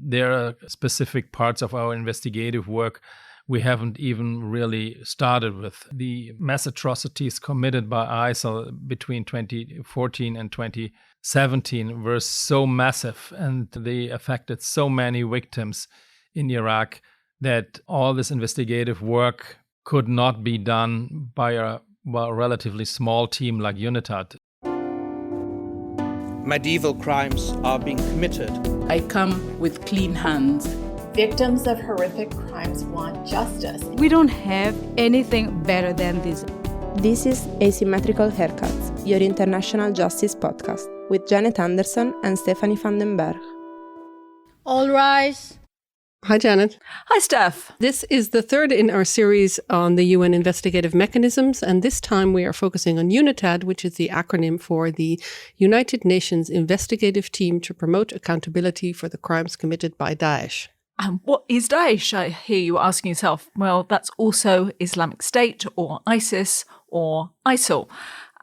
there are specific parts of our investigative work we haven't even really started with. The mass atrocities committed by ISIL between 2014 and 2017 were so massive, and they affected so many victims in Iraq that all this investigative work could not be done by a relatively small team like UNITAD. Medieval crimes are being committed. I come with clean hands. Victims of horrific crimes want justice. We don't have anything better than this. This is Asymmetrical Haircuts, your international justice podcast, with Janet Anderson and Stephanie van den Berg. All rise. Hi, Janet. Hi, Steph. This is the third in our series on the UN investigative mechanisms, and this time we are focusing on UNITAD, which is the acronym for the United Nations Investigative Team to Promote Accountability for the Crimes Committed by Daesh. And what is Daesh? I hear you asking yourself. Well, that's also Islamic State or ISIS or ISIL.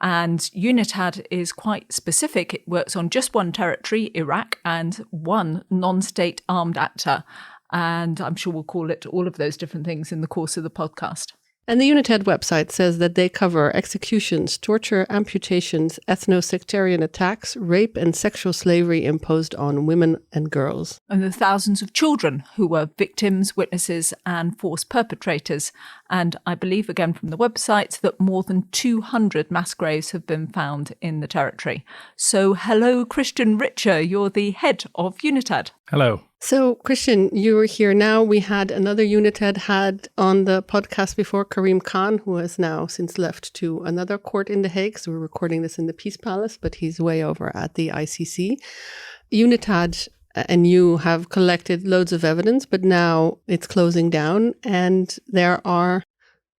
And UNITAD is quite specific. It works on just one territory, Iraq, and one non-state armed actor. And I'm sure we'll call it all of those different things in the course of the podcast. And the UNITAD website says that they cover executions, torture, amputations, ethno-sectarian attacks, rape and sexual slavery imposed on women and girls. And the thousands of children who were victims, witnesses and forced perpetrators. And I believe, again from the website, that more than 200 mass graves have been found in the territory. So hello, Christian Ritscher, you're the head of UNITAD. Hello. So, Christian, you were here now. We had another UNITAD had on the podcast before, Karim Khan, who has now since left to another court in The Hague. So we're recording this in the Peace Palace, but he's way over at the ICC. UNITAD and you have collected loads of evidence, but now it's closing down and there are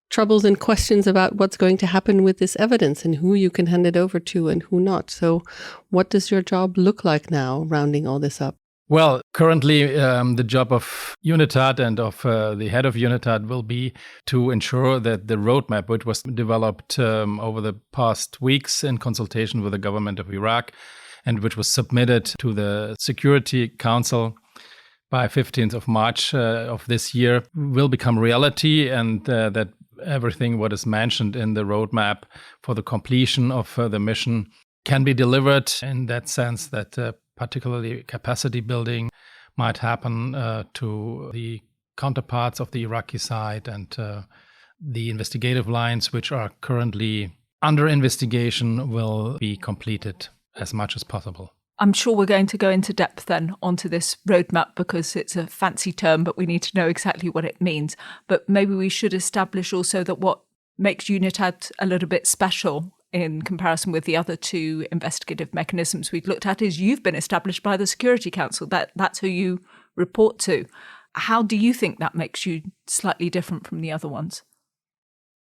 troubles and questions about what's going to happen with this evidence and who you can hand it over to and who not. So what does your job look like now, rounding all this up? Well, currently, the job of UNITAD and of the head of UNITAD will be to ensure that the roadmap, which was developed over the past weeks in consultation with the government of Iraq and which was submitted to the Security Council by 15th of March of this year, will become reality, and that everything what is mentioned in the roadmap for the completion of the mission can be delivered, in that sense that particularly capacity building might happen to the counterparts of the Iraqi side, and the investigative lines which are currently under investigation will be completed as much as possible. I'm sure we're going to go into depth then onto this roadmap because it's a fancy term, but we need to know exactly what it means. But maybe we should establish also that what makes UNITAD a little bit special in comparison with the other two investigative mechanisms we've looked at is you've been established by the Security Council. That's who you report to. How do you think that makes you slightly different from the other ones?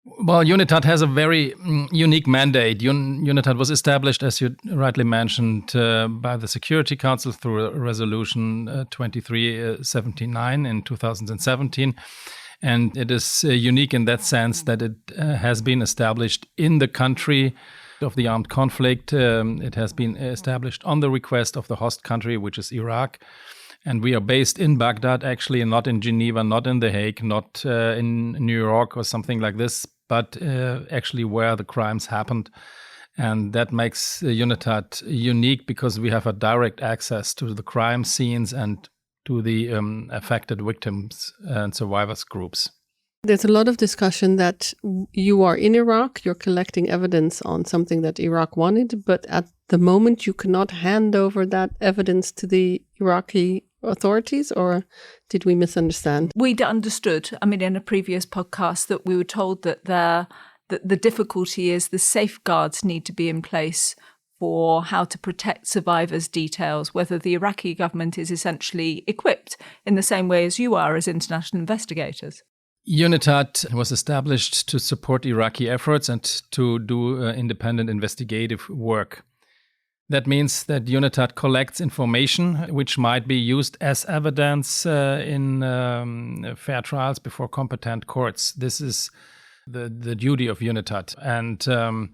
Well, UNITAD has a very unique mandate. UNITAD was established, as you rightly mentioned, by the Security Council through Resolution 2379 in 2017. And it is unique in that sense that it has been established in the country of the armed conflict. It has been established on the request of the host country, which is Iraq. And we are based in Baghdad, actually, not in Geneva, not in The Hague, not in New York or something like this, but actually where the crimes happened. And that makes UNITAD unique because we have a direct access to the crime scenes and to the affected victims and survivors groups. There's a lot of discussion that you are in Iraq, you're collecting evidence on something that Iraq wanted, but at the moment you cannot hand over that evidence to the Iraqi authorities, or did we misunderstand? We'd understood, in a previous podcast, that we were told that the difficulty is the safeguards need to be in place for how to protect survivors' details, whether the Iraqi government is essentially equipped in the same way as you are as international investigators. UNITAD was established to support Iraqi efforts and to do independent investigative work. That means that UNITAD collects information which might be used as evidence in fair trials before competent courts. This is the duty of UNITAD. And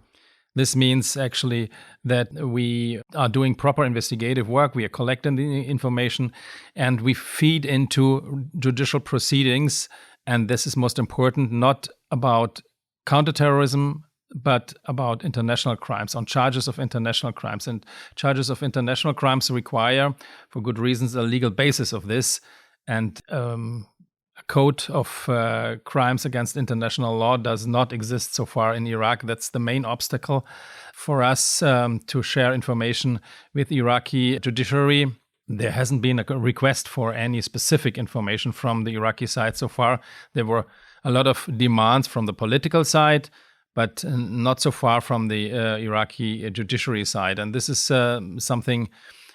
This means actually that we are doing proper investigative work, we are collecting the information, and we feed into judicial proceedings. And this is most important, not about counterterrorism, but about international crimes, on charges of international crimes. And charges of international crimes require, for good reasons, a legal basis of this. And a code of crimes against international law does not exist so far in Iraq. That's the main obstacle for us to share information with Iraqi judiciary. There hasn't been a request for any specific information from the Iraqi side so far. There were a lot of demands from the political side, but not so far from the Iraqi judiciary side. And this is something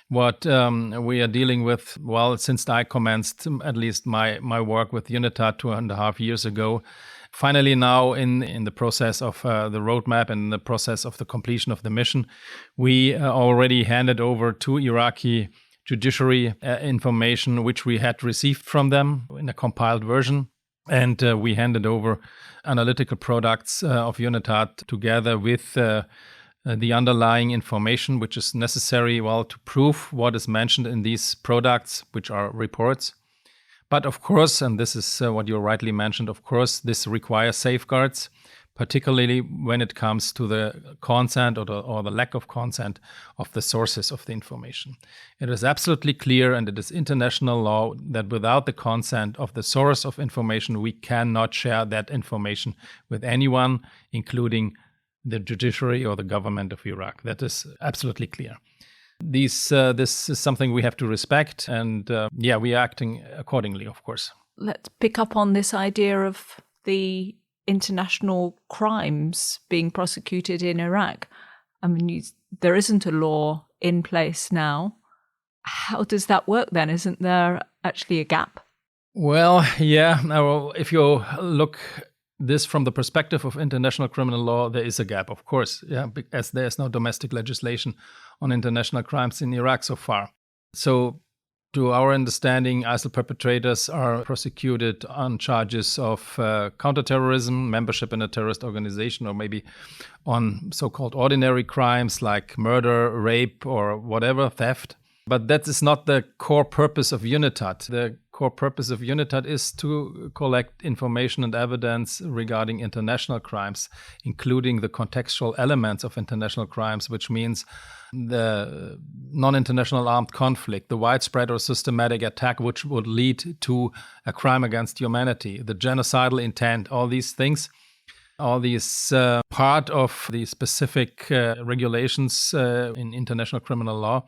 what we are dealing with, well, since I commenced at least my work with UNITAD 2.5 years ago. Finally, now in the process of the roadmap and the process of the completion of the mission, we already handed over to Iraqi judiciary information which we had received from them in a compiled version. And we handed over analytical products of UNITAD together with the underlying information which is necessary, well, to prove what is mentioned in these products, which are reports. But of course, and this is what you rightly mentioned, of course, this requires safeguards, particularly when it comes to the consent or the lack of consent of the sources of the information. It is absolutely clear, and it is international law, that without the consent of the source of information, we cannot share that information with anyone, including the judiciary or the government of Iraq. That is absolutely clear. This is something we have to respect, and we are acting accordingly, of course. Let's pick up on this idea of the international crimes being prosecuted in Iraq. I mean, there isn't a law in place now. How does that work then? Isn't there actually a gap? Well, yeah. Now, if you look this from the perspective of international criminal law, there is a gap, of course, as there is no domestic legislation on international crimes in Iraq so far. So, to our understanding, ISIL perpetrators are prosecuted on charges of counterterrorism, membership in a terrorist organization, or maybe on so-called ordinary crimes like murder, rape, or whatever, theft. But that is not the core purpose of UNITAD. The core purpose of UNITAD is to collect information and evidence regarding international crimes, including the contextual elements of international crimes, which means the non-international armed conflict, the widespread or systematic attack which would lead to a crime against humanity, the genocidal intent, all these things. All these part of the specific regulations in international criminal law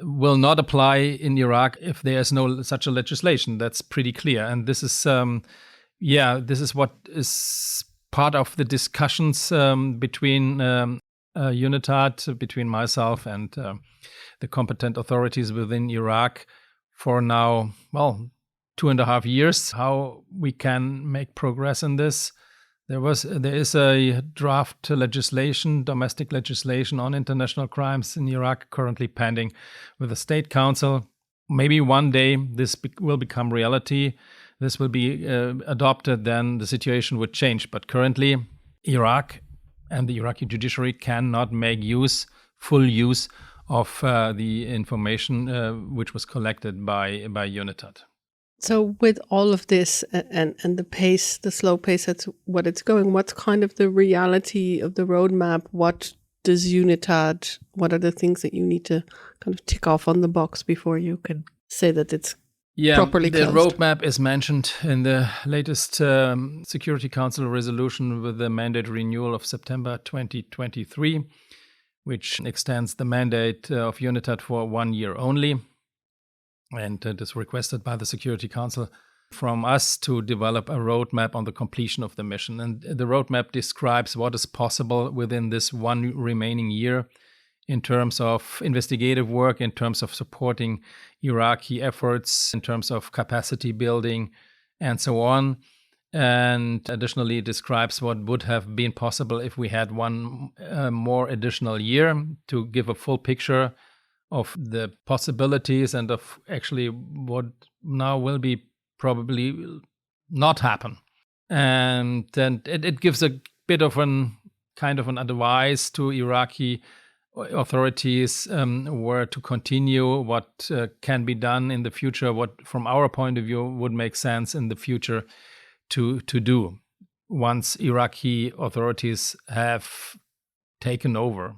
will not apply in Iraq if there is no such a legislation. That's pretty clear. And this is, this is what is part of the discussions between UNITAD, between myself and the competent authorities within Iraq for now, 2.5 years, how we can make progress in this. There is a draft legislation, domestic legislation on international crimes in Iraq currently pending with the State Council. Maybe one day this will become reality. This will be adopted, then the situation would change. But currently, Iraq and the Iraqi judiciary cannot make full use of the information which was collected by UNITAD. So with all of this and the pace, the slow pace, that's what it's going, what's kind of the reality of the roadmap? What does UNITAD, what are the things that you need to kind of tick off on the box before you can say that it's properly closed? The roadmap is mentioned in the latest Security Council resolution with the mandate renewal of September 2023, which extends the mandate of UNITAD for 1 year only. And it is requested by the Security Council from us to develop a roadmap on the completion of the mission. And the roadmap describes what is possible within this one remaining year in terms of investigative work, in terms of supporting Iraqi efforts, in terms of capacity building, and so on. And additionally, it describes what would have been possible if we had one more additional year to give a full picture of the possibilities and of actually what now will be probably not happen. And then it gives a bit of an kind of an advice to Iraqi authorities where to continue, what can be done in the future, what from our point of view would make sense in the future to do once Iraqi authorities have taken over.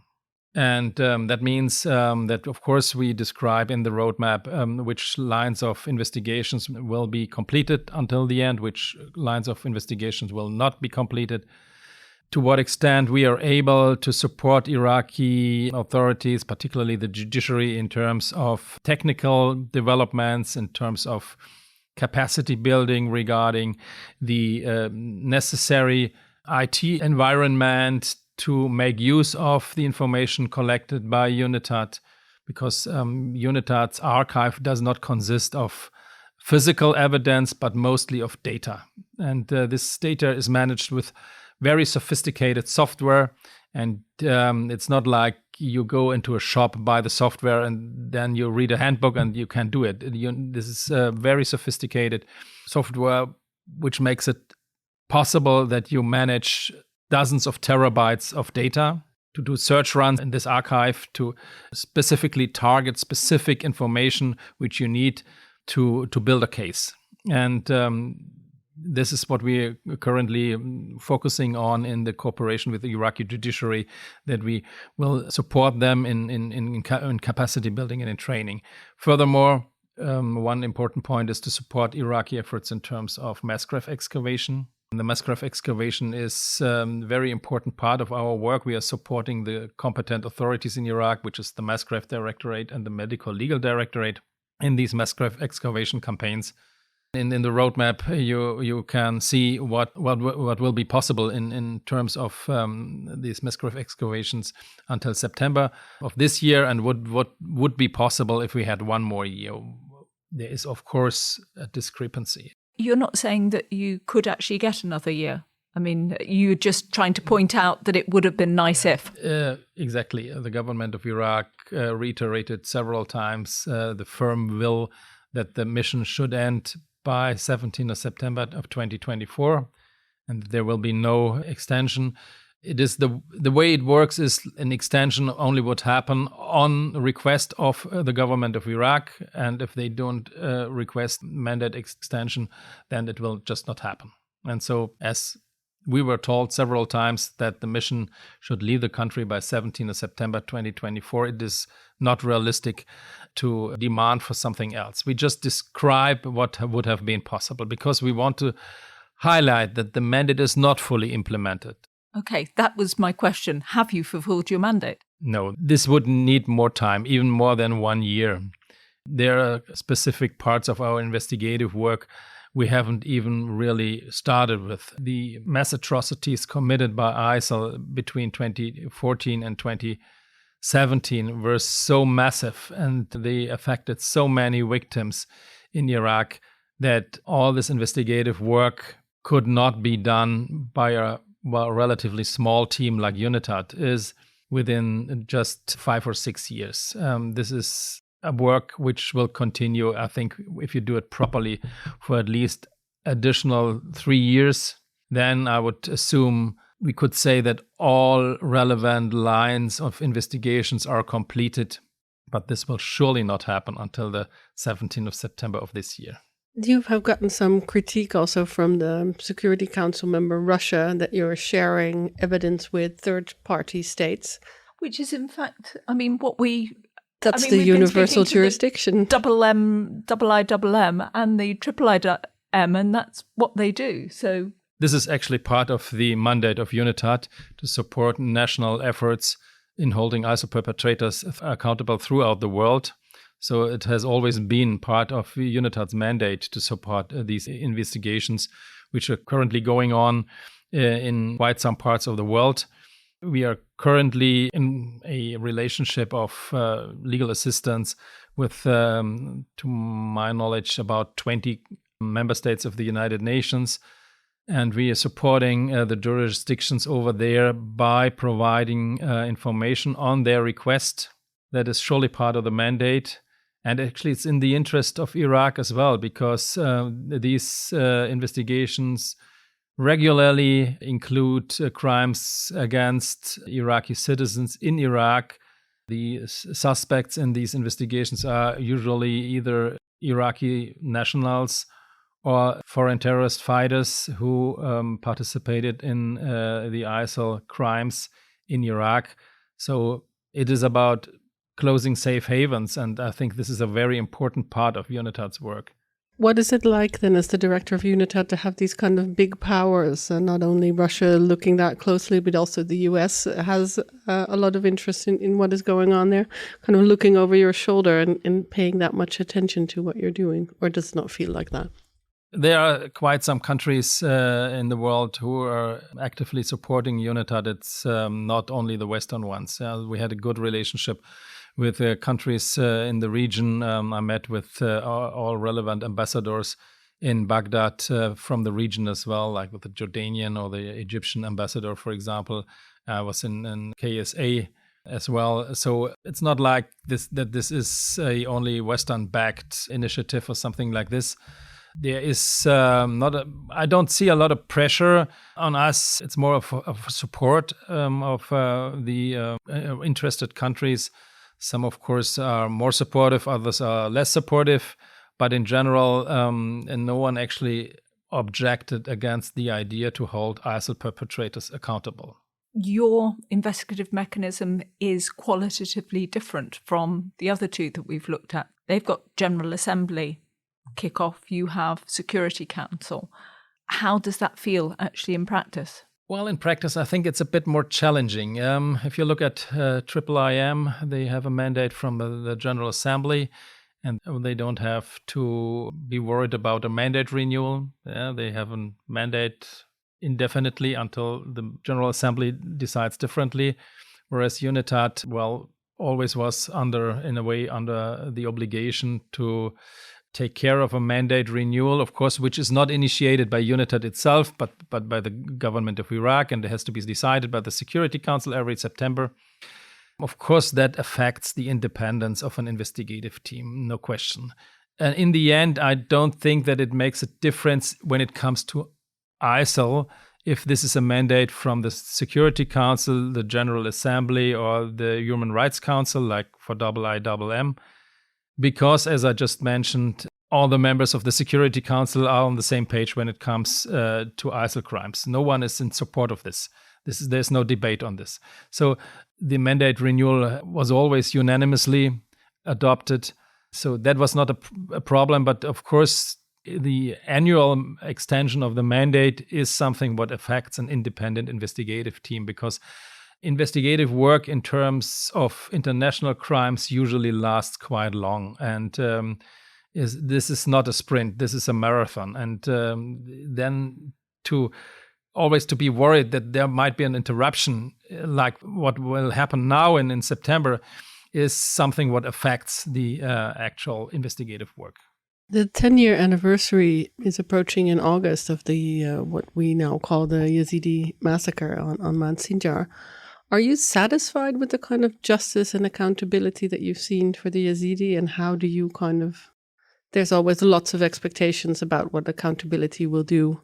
And that means that, of course, we describe in the roadmap which lines of investigations will be completed until the end, which lines of investigations will not be completed, to what extent we are able to support Iraqi authorities, particularly the judiciary, in terms of technical developments, in terms of capacity building regarding the necessary IT environment to make use of the information collected by UNITAD, because UNITAD's archive does not consist of physical evidence, but mostly of data. And this data is managed with very sophisticated software. And it's not like you go into a shop, buy the software, and then you read a handbook and you can do it. This is very sophisticated software, which makes it possible that you manage dozens of terabytes of data to do search runs in this archive to specifically target specific information which you need to build a case. And this is what we are currently focusing on in the cooperation with the Iraqi judiciary, that we will support them in capacity building and in training. Furthermore, one important point is to support Iraqi efforts in terms of mass grave excavation. The mass grave excavation is a very important part of our work. We are supporting the competent authorities in Iraq, which is the Mass Grave Directorate and the Medical Legal Directorate, in these mass grave excavation campaigns. In the roadmap, you can see what will be possible in terms of these mass grave excavations until September of this year, and what would be possible if we had one more year. There is, of course, a discrepancy. You're not saying that you could actually get another year. I mean, you're just trying to point out that it would have been nice if. Exactly. The government of Iraq reiterated several times the firm will that the mission should end by 17th of September of 2024, and there will be no extension. It is the way it works is an extension only would happen on request of the government of Iraq, and if they don't request mandate extension, then it will just not happen. And so, as we were told several times that the mission should leave the country by 17th of September 2024, it is not realistic to demand for something else. We just describe what would have been possible because we want to highlight that the mandate is not fully implemented. Okay, that was my question. Have you fulfilled your mandate? No, this would need more time, even more than 1 year. There are specific parts of our investigative work we haven't even really started with. The mass atrocities committed by ISIL between 2014 and 2017 were so massive, and they affected so many victims in Iraq that all this investigative work could not be done by a relatively small team like UNITAD is within just 5 or 6 years. This is a work which will continue, I think, if you do it properly, for at least additional 3 years. Then I would assume we could say that all relevant lines of investigations are completed, but this will surely not happen until the 17th of September of this year. You have gotten some critique also from the Security Council member Russia that you're sharing evidence with third-party states. Which is, in fact, I mean, what we... That's the universal jurisdiction. IMM and the IIIM, and that's what they do. So this is actually part of the mandate of UNITAD to support national efforts in holding ISIL perpetrators accountable throughout the world. So it has always been part of UNITAD's mandate to support these investigations, which are currently going on in quite some parts of the world. We are currently in a relationship of legal assistance with, to my knowledge, about 20 member states of the United Nations. And we are supporting the jurisdictions over there by providing information on their request. That is surely part of the mandate. And actually, it's in the interest of Iraq as well, because these investigations regularly include crimes against Iraqi citizens in Iraq. The suspects in these investigations are usually either Iraqi nationals or foreign terrorist fighters who participated in the ISIL crimes in Iraq. So it is about closing safe havens, and I think this is a very important part of UNITAD's work. What is it like then, as the director of UNITAD, to have these kind of big powers? Not only Russia looking that closely, but also the US has a lot of interest in what is going on there, kind of looking over your shoulder and paying that much attention to what you're doing, or does it not feel like that? There are quite some countries in the world who are actively supporting UNITAD. It's not only the Western ones. We had a good relationship with countries in the region. I met with all relevant ambassadors in Baghdad from the region as well, like with the Jordanian or the Egyptian ambassador, for example. I was in KSA as well. So it's not like that this is a only Western-backed initiative or something like this. There is I don't see a lot of pressure on us. It's more of a support of the interested countries. Some, of course, are more supportive, others are less supportive. But in general, no one actually objected against the idea to hold ISIL perpetrators accountable. Your investigative mechanism is qualitatively different from the other two that we've looked at. They've got General Assembly kick-off, you have Security Council. How does that feel actually in practice? Well, in practice, I think it's a bit more challenging. If you look at IIIM, they have a mandate from the General Assembly, and they don't have to be worried about a mandate renewal. They have a mandate indefinitely until the General Assembly decides differently, whereas UNITAD, always was under the obligation to take care of a mandate renewal, of course, which is not initiated by UNITAD itself, but by the government of Iraq, and it has to be decided by the Security Council every September. Of course, that affects the independence of an investigative team, no question. And in the end, I don't think that it makes a difference when it comes to ISIL, if this is a mandate from the Security Council, the General Assembly, or the Human Rights Council, like for IIM. Because, as I just mentioned, all the members of the Security Council are on the same page when it comes to ISIL crimes. No one is in support of this. There's no debate on this. So the mandate renewal was always unanimously adopted. So that was not a problem. But of course, the annual extension of the mandate is something what affects an independent investigative team, because investigative work in terms of international crimes usually lasts quite long, and this is not a sprint, this is a marathon. And then to be worried that there might be an interruption, like what will happen now and in September, is something what affects the actual investigative work. The 10-year anniversary is approaching in August of the what we now call the Yazidi massacre on Mount Sinjar. Are you satisfied with the kind of justice and accountability that you've seen for the Yazidi, and how do you there's always lots of expectations about what accountability will do,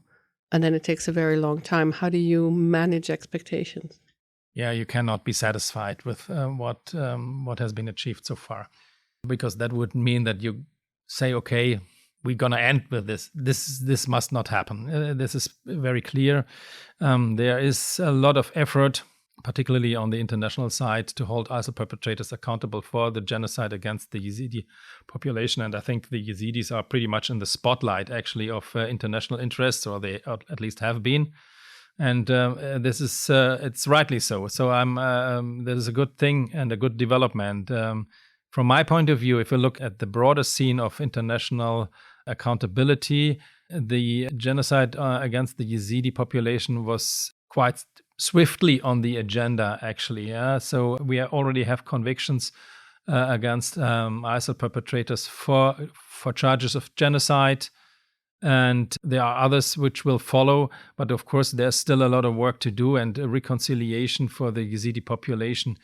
and then it takes a very long time. How do you manage expectations? Yeah, you cannot be satisfied with what has been achieved so far, because that would mean that you say, okay, we're going to end with this. This must not happen. This is very clear. There is a lot of effort, particularly on the international side, to hold ISIL perpetrators accountable for the genocide against the Yazidi population. And I think the Yazidis are pretty much in the spotlight, actually, of international interests, or they at least have been. And this is, it's rightly so. So that is a good thing and a good development. From my point of view, if we look at the broader scene of international accountability, the genocide against the Yazidi population was quite swiftly on the agenda, actually. So we already have convictions against ISIL perpetrators for charges of genocide, and there are others which will follow. But of course, there's still a lot of work to do, and reconciliation for the Yazidi population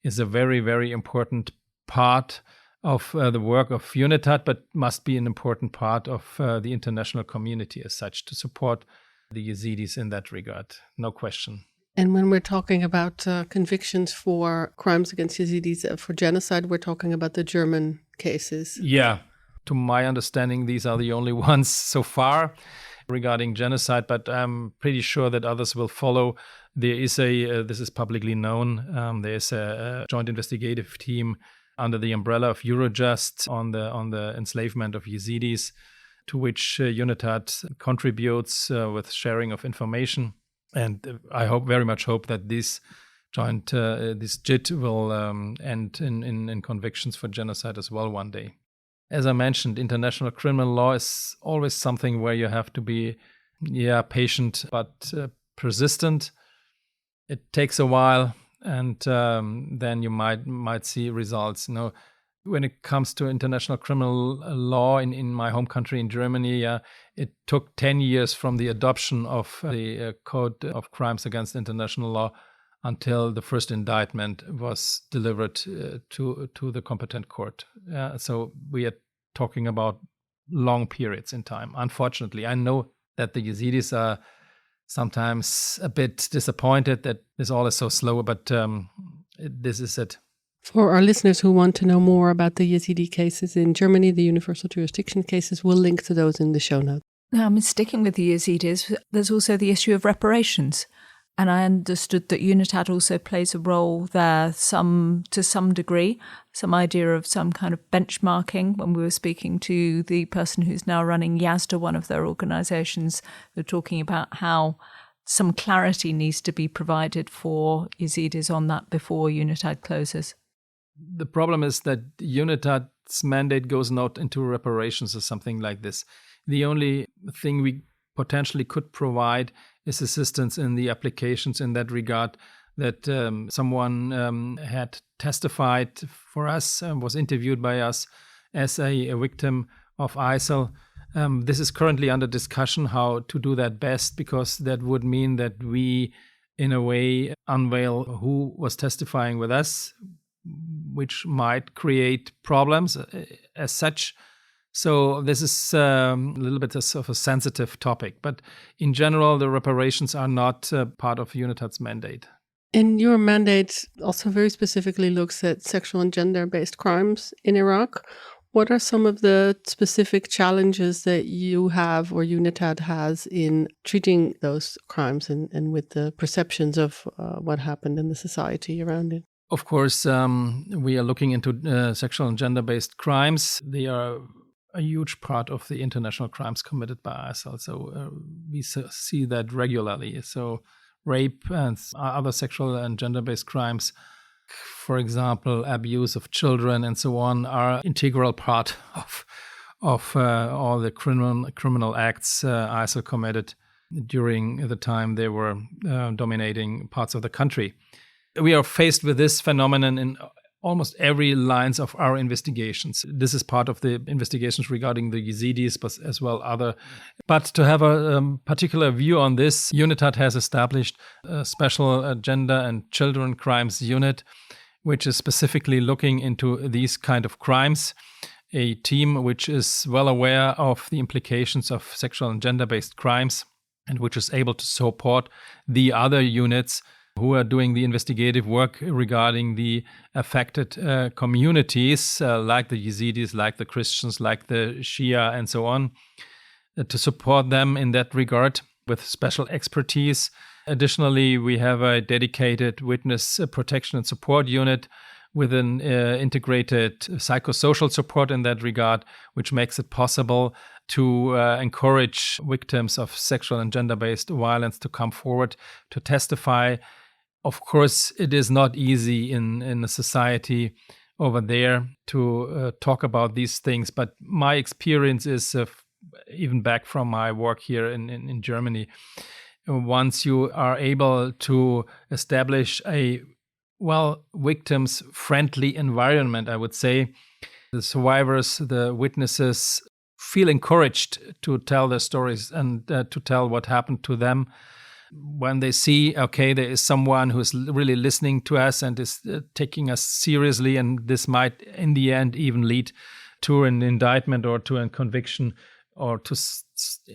is a very, very important part of the work of UNITAD, but must be an important part of the international community as such, to support the Yazidis in that regard. No question. And when we're talking about convictions for crimes against Yazidis, for genocide, we're talking about the German cases. Yeah. To my understanding, these are the only ones so far regarding genocide, but I'm pretty sure that others will follow. There is this is publicly known, there's a joint investigative team under the umbrella of Eurojust on the enslavement of Yazidis, to which UNITAD contributes with sharing of information. And I very much hope that this JIT will end in convictions for genocide as well one day. As I mentioned, international criminal law is always something where you have to be, patient but persistent. It takes a while, and then you might see results. When it comes to international criminal law in my home country, in Germany, it took 10 years from the adoption of the Code of Crimes Against International Law until the first indictment was delivered to the competent court. So we are talking about long periods in time. Unfortunately, I know that the Yazidis are sometimes a bit disappointed that this all is so slow, but this is it. For our listeners who want to know more about the Yazidi cases in Germany, the universal jurisdiction cases, we'll link to those in the show notes. Sticking with the Yazidis, there's also the issue of reparations. And I understood that UNITAD also plays a role there to some degree, some idea of some kind of benchmarking. When we were speaking to the person who's now running YASDA, one of their organizations, they're talking about how some clarity needs to be provided for Yazidis on that before UNITAD closes. The problem is that UNITAD's mandate goes not into reparations or something like this. The only thing we potentially could provide is assistance in the applications in that regard, that someone had testified for us, was interviewed by us as a victim of ISIL. This is currently under discussion how to do that best, because that would mean that we, in a way, unveil who was testifying with us, which might create problems as such. So this is a little bit of a sensitive topic. But in general, the reparations are not part of UNITAD's mandate. And your mandate also very specifically looks at sexual and gender-based crimes in Iraq. What are some of the specific challenges that you have or UNITAD has in treating those crimes and with the perceptions of what happened in the society around it? Of course, we are looking into sexual and gender-based crimes. They are a huge part of the international crimes committed by ISIL. So we see that regularly. So rape and other sexual and gender-based crimes, for example, abuse of children and so on, are integral part of all the criminal acts ISIL committed during the time they were dominating parts of the country. We are faced with this phenomenon in almost every lines of our investigations. This is part of the investigations regarding the Yazidis, but as well other. But to have a particular view on this, UNITAD has established a special gender and children crimes unit, which is specifically looking into these kind of crimes. A team which is well aware of the implications of sexual and gender-based crimes, and which is able to support the other units who are doing the investigative work regarding the affected communities, like the Yazidis, like the Christians, like the Shia, and so on, to support them in that regard with special expertise. Additionally, we have a dedicated witness protection and support unit with an integrated psychosocial support in that regard, which makes it possible to encourage victims of sexual and gender-based violence to come forward to testify. Of course, it is not easy in a society over there to talk about these things, but my experience is, even back from my work here in Germany, once you are able to establish a, victims-friendly environment, I would say, the survivors, the witnesses feel encouraged to tell their stories and to tell what happened to them. When they see, okay, there is someone who's really listening to us and is taking us seriously, and this might in the end even lead to an indictment or to a conviction, or to,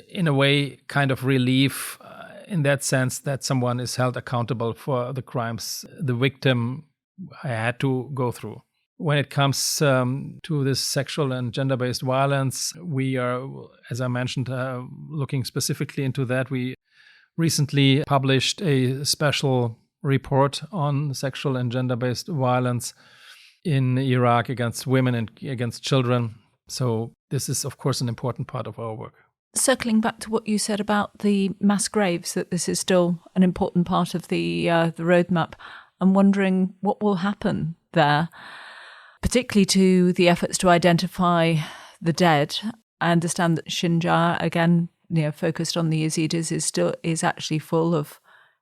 in a way, kind of relief in that sense that someone is held accountable for the crimes the victim had to go through. When it comes to this sexual and gender-based violence, we are, as I mentioned, looking specifically into that. We recently published a special report on sexual and gender-based violence in Iraq against women and against children. So this is, of course, an important part of our work. Circling back to what you said about the mass graves, that this is still an important part of the roadmap, I'm wondering what will happen there, particularly to the efforts to identify the dead. I understand that Sinjar, again, focused on the Yazidis, is actually full of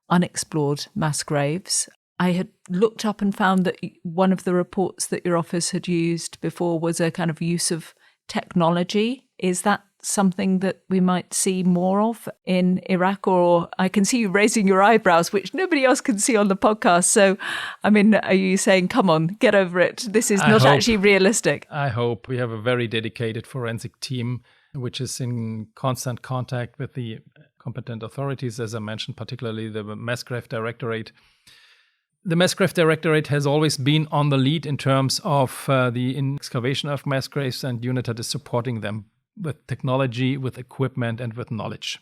unexplored mass graves. I had looked up and found that one of the reports that your office had used before was a kind of use of technology. Is that something that we might see more of in Iraq? Or I can see you raising your eyebrows, which nobody else can see on the podcast. So, I mean, are you saying, come on, get over it? This is not actually realistic. I hope. We have a very dedicated forensic team, which is in constant contact with the competent authorities, as I mentioned, particularly the Mass Grave Directorate. The Mass Grave Directorate has always been on the lead in terms of the excavation of mass graves, and UNITAD is supporting them with technology, with equipment, and with knowledge.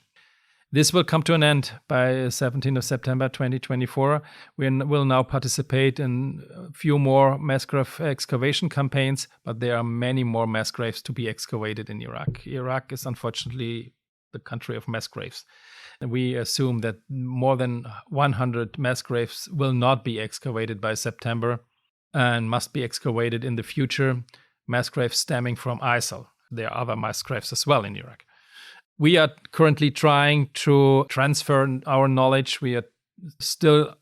This will come to an end by 17th of September 2024. We will now participate in a few more mass grave excavation campaigns, but there are many more mass graves to be excavated in Iraq. Iraq is unfortunately the country of mass graves. And we assume that more than 100 mass graves will not be excavated by September and must be excavated in the future. Mass graves stemming from ISIL. There are other mass graves as well in Iraq. We are currently trying to transfer our knowledge. We are still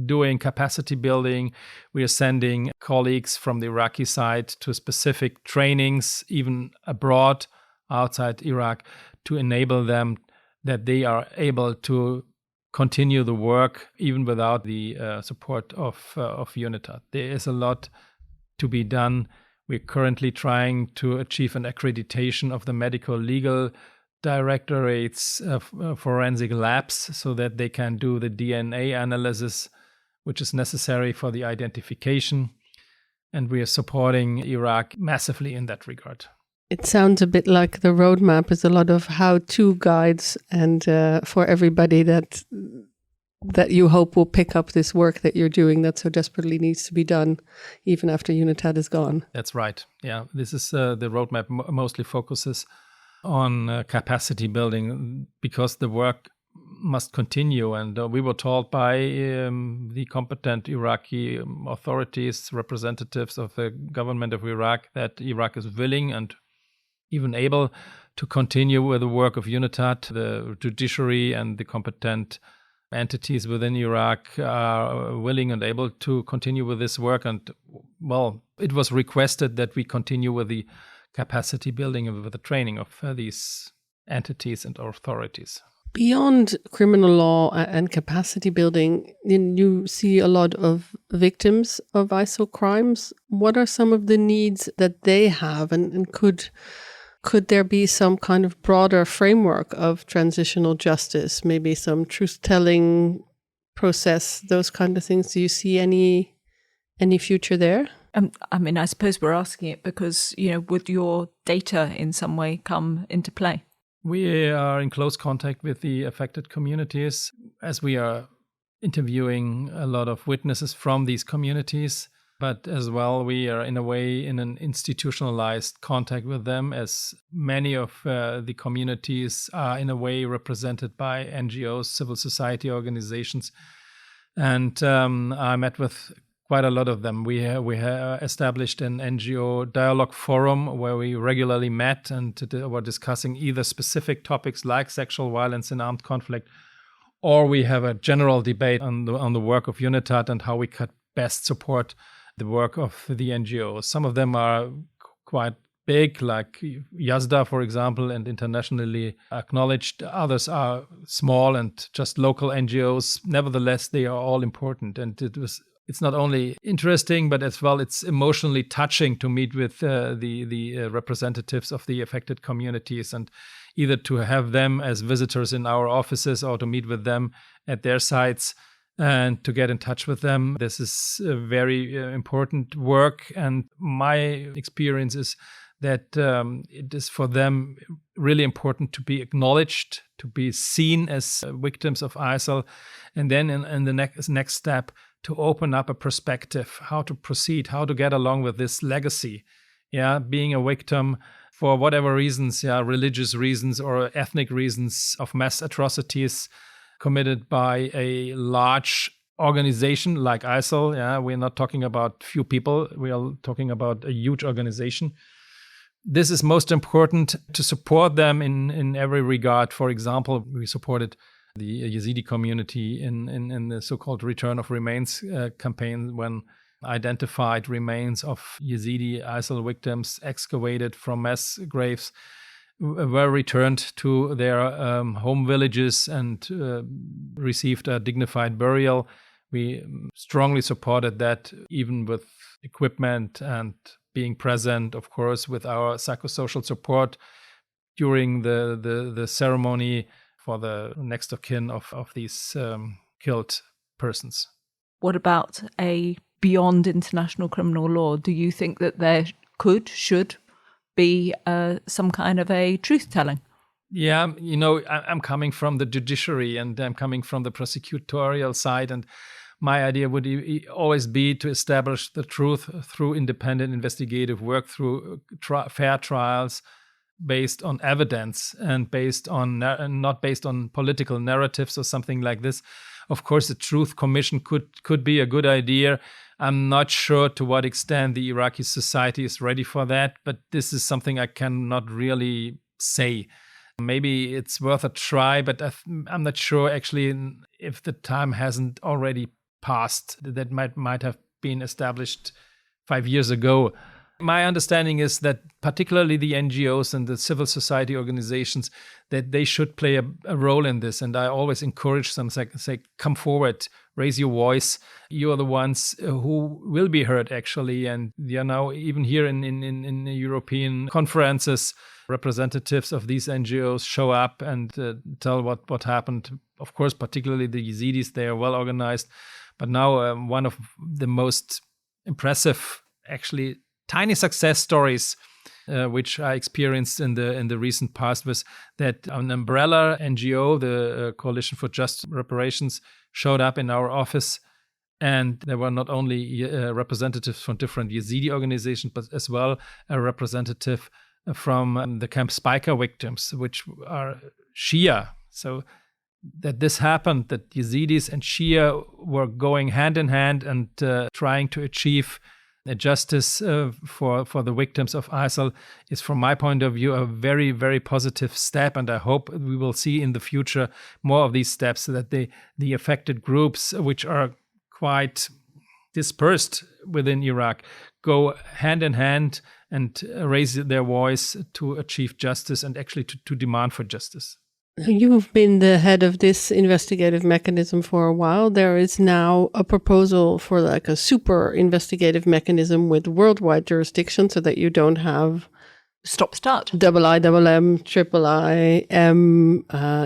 doing capacity building. We are sending colleagues from the Iraqi side to specific trainings, even abroad, outside Iraq, to enable them that they are able to continue the work even without the support of UNITAD. There is a lot to be done. We're currently trying to achieve an accreditation of the medical legal directorate's forensic labs so that they can do the DNA analysis, which is necessary for the identification. And we are supporting Iraq massively in that regard. It sounds a bit like the roadmap is a lot of how-to guides, and for everybody that you hope will pick up this work that you're doing that so desperately needs to be done even after UNITAD is gone. That's right. Yeah, this is the roadmap mostly focuses on capacity building because the work must continue. And we were told by the competent Iraqi authorities, representatives of the government of Iraq, that Iraq is willing and even able to continue with the work of UNITAD. The judiciary and the competent entities within Iraq are willing and able to continue with this work. And, well, it was requested that we continue with the capacity building and with the training of these entities and authorities. Beyond criminal law and capacity building, you see a lot of victims of ISIL crimes. What are some of the needs that they have, and could there be some kind of broader framework of transitional justice, maybe some truth-telling process, those kind of things? Do you see any future there? I mean, I suppose we're asking it because, would your data in some way come into play? We are in close contact with the affected communities as we are interviewing a lot of witnesses from these communities. But as well, we are in a way in an institutionalized contact with them, as many of the communities are in a way represented by NGOs, civil society organizations. And I met with quite a lot of them. We have established an NGO dialogue forum where we regularly met and were discussing either specific topics like sexual violence in armed conflict, or we have a general debate on the work of UNITAD and how we could best support the work of the NGOs. Some of them are quite big, like YASDA, for example, and internationally acknowledged. Others are small and just local NGOs. Nevertheless, they are all important. And it was it's not only interesting, but as well it's emotionally touching to meet with the representatives of the affected communities, and either to have them as visitors in our offices or to meet with them at their sites and to get in touch with them. This is a very important work, and my experience is that it is for them really important to be acknowledged, to be seen as victims of ISIL, and then in the next step to open up a perspective, how to proceed, how to get along with this legacy. Yeah, being a victim for whatever reasons, religious reasons or ethnic reasons of mass atrocities committed by a large organization like ISIL. Yeah, we're not talking about few people. We are talking about a huge organization. This is most important to support them in every regard. For example, we supported the Yazidi community in the so-called Return of Remains campaign, when identified remains of Yazidi ISIL victims excavated from mass graves were returned to their home villages and received a dignified burial. We strongly supported that, even with equipment and being present, of course, with our psychosocial support during the ceremony for the next of kin of these killed persons. What about beyond international criminal law? Do you think that there should be some kind of a truth-telling? Yeah, I'm coming from the judiciary and I'm coming from the prosecutorial side, and my idea would always be to establish the truth through independent investigative work, through fair trials based on evidence and based on not based on political narratives or something like this. Of course, the Truth Commission could be a good idea. I'm not sure to what extent the Iraqi society is ready for that, but this is something I cannot really say. Maybe it's worth a try, but I'm not sure actually if the time hasn't already passed. That might have been established 5 years ago. My understanding is that particularly the NGOs and the civil society organizations, that they should play a role in this. And I always encourage them, say, come forward, raise your voice. You are the ones who will be heard, actually. And now even here in the European conferences, representatives of these NGOs show up and tell what happened. Of course, particularly the Yazidis, they are well organized. But now one of the most impressive, actually, tiny success stories which I experienced in the recent past was that an umbrella NGO, the Coalition for Just Reparations, showed up in our office, and there were not only representatives from different Yazidi organizations, but as well a representative from the Camp Speicher victims, which are Shia. So that this happened, that Yazidis and Shia were going hand in hand and trying to achieve justice for the victims of ISIL is, from my point of view, a very, very positive step. And I hope we will see in the future more of these steps, so that the affected groups, which are quite dispersed within Iraq, go hand in hand and raise their voice to achieve justice and actually to demand for justice. You've been the head of this investigative mechanism for a while. There is now a proposal for like a super investigative mechanism with worldwide jurisdiction, so that you don't have stop-start, IIM, IIIM,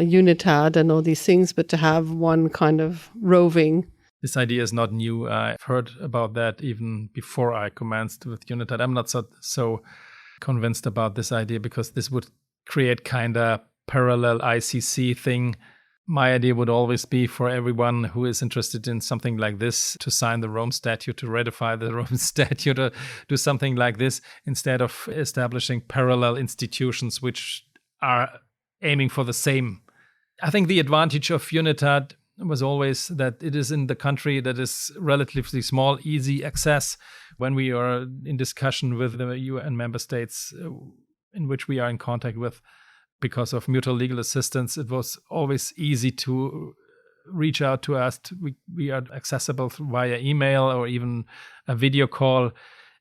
UNITAD and all these things, but to have one kind of roving. This idea is not new. I've heard about that even before I commenced with UNITAD. I'm not so convinced about this idea, because this would create kind of parallel ICC thing. My idea would always be for everyone who is interested in something like this to sign the Rome Statute, to ratify the Rome Statute, or do something like this, instead of establishing parallel institutions which are aiming for the same. I think the advantage of UNITAD was always that it is in the country that is relatively small, easy access. When we are in discussion with the UN member states in which we are in contact with, because of mutual legal assistance, it was always easy to reach out to us. We are accessible via email or even a video call.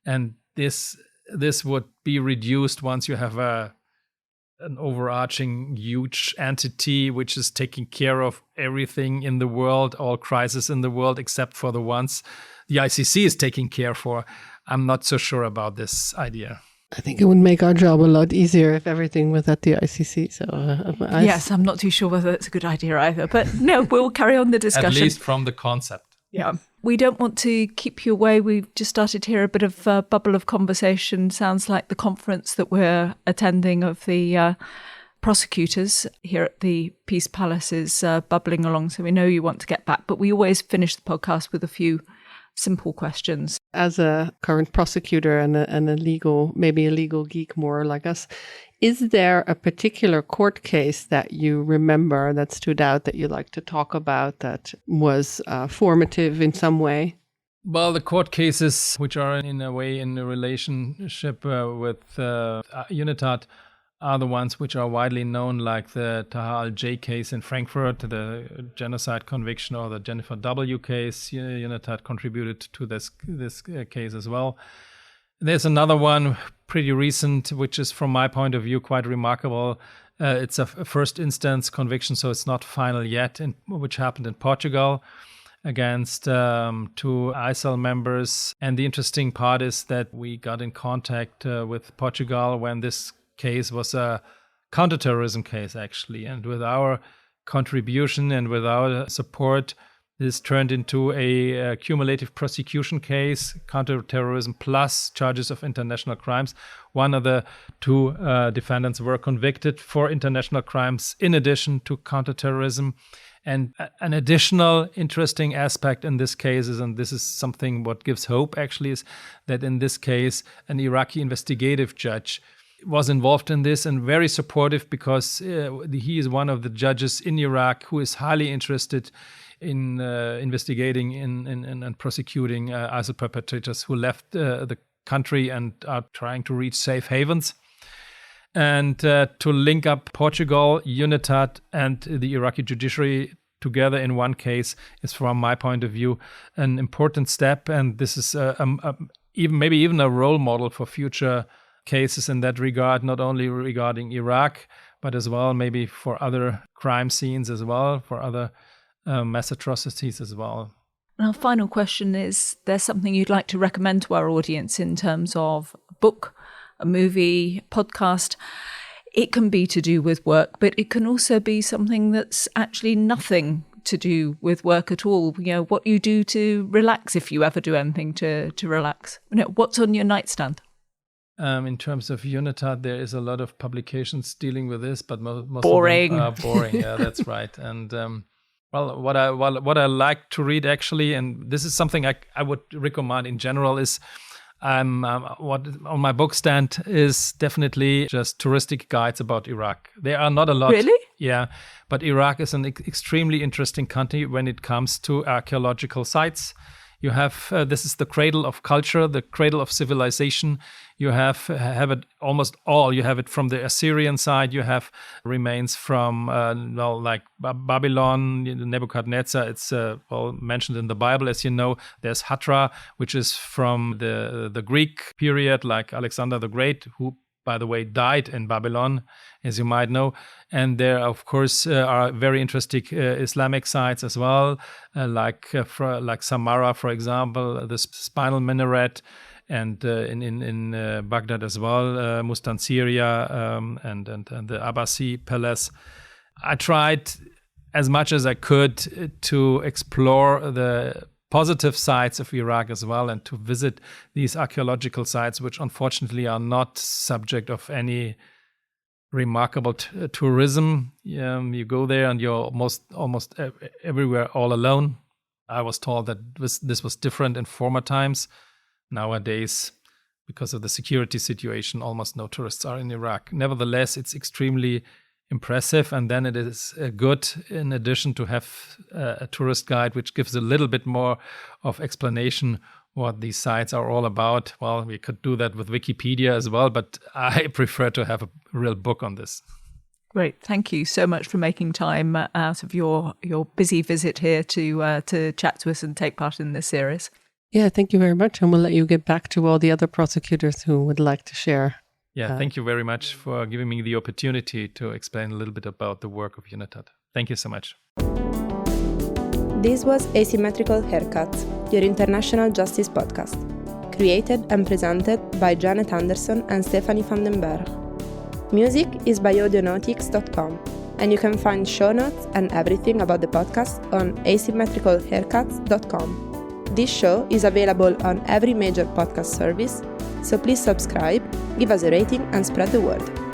And this would be reduced once you have a an overarching huge entity which is taking care of everything in the world, all crises in the world, except for the ones the ICC is taking care for. I'm not so sure about this idea. I think it would make our job a lot easier if everything was at the ICC. So yes, I'm not too sure whether it's a good idea either. But no, we'll carry on the discussion. At least from the concept. Yeah. We don't want to keep you away. We've just started to hear a bit of a bubble of conversation. Sounds like the conference that we're attending of the prosecutors here at the Peace Palace is bubbling along. So we know you want to get back. But we always finish the podcast with a few simple questions. As a current prosecutor and a legal, maybe a legal geek more like us, is there a particular court case that you remember that stood out that you like to talk about that was formative in some way? Well, the court cases, which are in a way in a relationship with UNITAD, are the ones which are widely known, like the Taha al-J case in Frankfurt, the genocide conviction, or the Jennifer W. case. UNITAD contributed to this case as well. There's another one, pretty recent, which is, from my point of view, quite remarkable. It's a first instance conviction, so it's not final yet, which happened in Portugal against 2 ISIL members. And the interesting part is that we got in contact with Portugal when this case was a counterterrorism case, actually. And with our contribution and with our support, this turned into a cumulative prosecution case, counterterrorism plus charges of international crimes. One of the 2 defendants were convicted for international crimes in addition to counterterrorism. And an additional interesting aspect in this case is, and this is something what gives hope actually, is that in this case, an Iraqi investigative judge was involved in this and very supportive, because he is one of the judges in Iraq who is highly interested in investigating and prosecuting ISIL perpetrators who left the country and are trying to reach safe havens. And to link up Portugal, UNITAD, and the Iraqi judiciary together in one case is, from my point of view, an important step. And this is maybe even a role model for future cases in that regard, not only regarding Iraq, but as well maybe for other crime scenes as well, for other mass atrocities as well. And our final question is, there's something you'd like to recommend to our audience in terms of a book, a movie, podcast? It can be to do with work, but it can also be something that's actually nothing to do with work at all. You know, what you do to relax, if you ever do anything to relax. You know, what's on your nightstand? In terms of UNITAD, there is a lot of publications dealing with this, but most boring. of them are boring. Yeah, that's right. And well, what I like to read actually, and this is something I would recommend in general, is what on my book stand is definitely just touristic guides about Iraq. There are not a lot. Really? Yeah, but Iraq is an extremely interesting country when it comes to archaeological sites. You have this is the cradle of culture, the cradle of civilization. You have it almost all. You have it from the Assyrian side. You have remains from like Babylon, Nebuchadnezzar. It's mentioned in the Bible, as you know. There's Hatra, which is from the Greek period, like Alexander the Great, who, by the way, died in Babylon, as you might know. And there, of course, are very interesting Islamic sites as well, like Samarra, for example, the spinal minaret, and in Baghdad as well, Mustansiriya and the Abbasi Palace. I tried as much as I could to explore the positive sides of Iraq as well, and to visit these archaeological sites, which unfortunately are not subject of any remarkable tourism. You go there and you're almost everywhere all alone. I was told that this was different in former times. Nowadays, because of the security situation, almost no tourists are in Iraq. Nevertheless, it's extremely impressive, and then it is good, in addition, to have a tourist guide which gives a little bit more of explanation what these sites are all about. Well, we could do that with Wikipedia as well, but I prefer to have a real book on this. Great. Thank you so much for making time out of your busy visit here to chat to us and take part in this series. Yeah, thank you very much. And we'll let you get back to all the other prosecutors who would like to share. Yeah, thank you very much for giving me the opportunity to explain a little bit about the work of UNITAD. Thank you so much. This was Asymmetrical Haircuts, your international justice podcast, created and presented by Janet Anderson and Stephanie van den Berg. Music is by audionautics.com, and you can find show notes and everything about the podcast on asymmetricalhaircuts.com. This show is available on every major podcast service, so please subscribe, give us a rating, and spread the word.